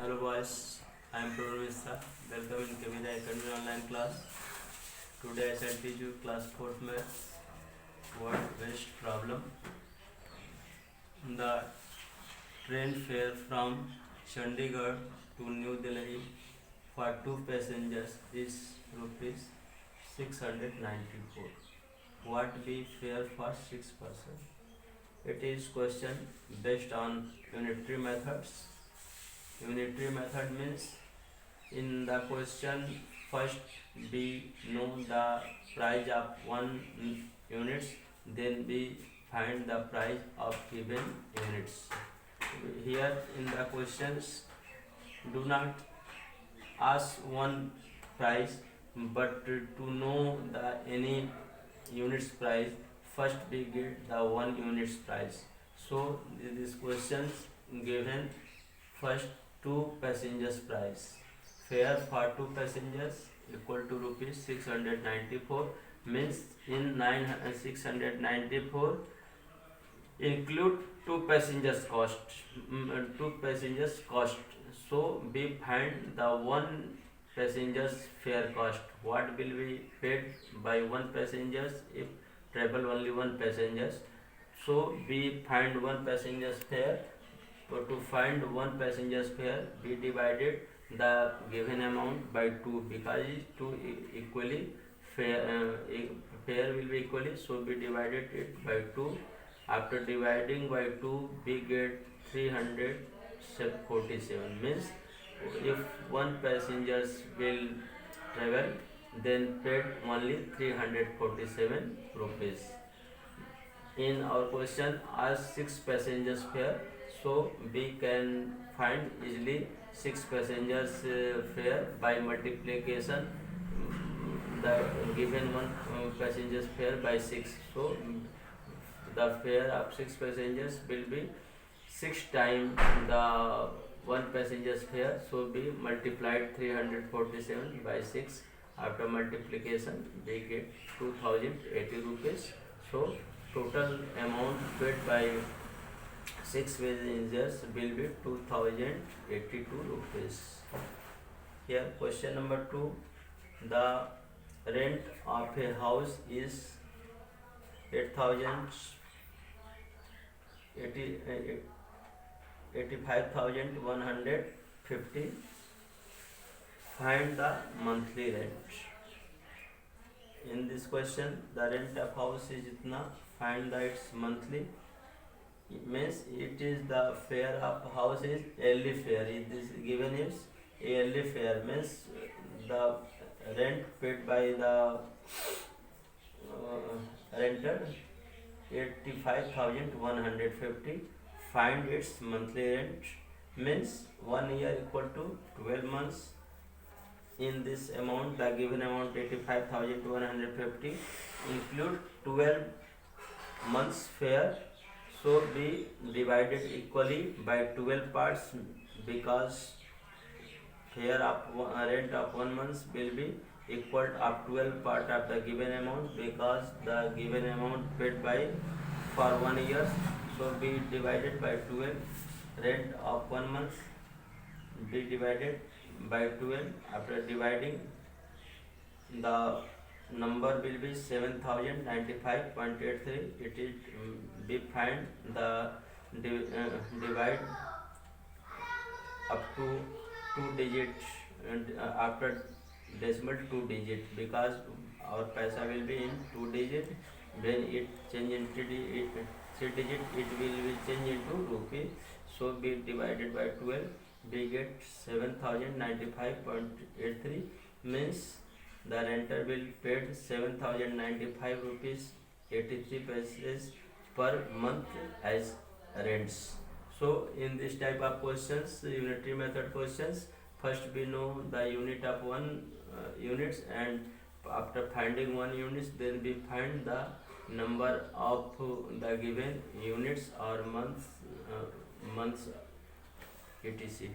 Hello boys, I am Prabhu Mishra. Welcome in Kavita Academy online class. Today I shall teach you class 4th maths word waste problem. The train fare from Chandigarh to New Delhi for 2 passengers is rupees 694. What be fare for 6 person? It is question based on unitary methods. Unitary method means in the question first we know the price of 1 units, then we find the price of given units. Here in the questions do not ask one price, but to know the any units price first we get the 1 units price. So this questions given first 2 passengers price. Fare for 2 passengers equal to rupees 694 means in 694 include 2 passengers cost. 2 passengers cost. So we find the 1 passengers fare cost. What will be paid by 1 passengers if travel only 1 passengers? So we find 1 passengers fare. To find 1 passenger's fare, we divided the given amount by 2 because 2 equally fare will be equally, so we divided it by 2. After dividing by 2, we get 347 means if 1 passenger will travel, then paid only 347 rupees. In our question ask 6 passengers fare, so we can find easily 6 passengers fare by multiplication the given 1 passengers fare by 6. So the fare of 6 passengers will be 6 times the 1 passenger's fare, so we multiplied 347 by 6. After multiplication we get 2080 rupees. So total amount paid by 6 passengers will be 2082 rupees. Here question number 2. The rent of a house is 85,150. Find the monthly rent. In this question the rent of house is itna, find the its monthly. It means it is the fare of house is yearly fare. This given is yearly fare means the rent paid by the renter 85,150. Find its monthly rent means 1 year equal to 12 months. In this amount the given amount 85,150 include 12 months fare, so we divided equally by 12 parts because fare of rent of 1 month will be equal of 12 part of the given amount because the given amount paid by for 1 year, so we divided by 12. Rent of 1 month we divided by 12. After dividing the number will be 7095.83. it is we find the divide up to 2 digit and after decimal 2 digit because our paisa will be in 2 digit. When it change into 3 digit it will be change into rupee, so we divided by 12. We get 7095.83 means the renter will paid 7095 rupees 83 paise per month as rents. So in this type of questions, unitary method questions, first we know the unit of 1 units, and after finding 1 units then we find the number of the given units or months etc.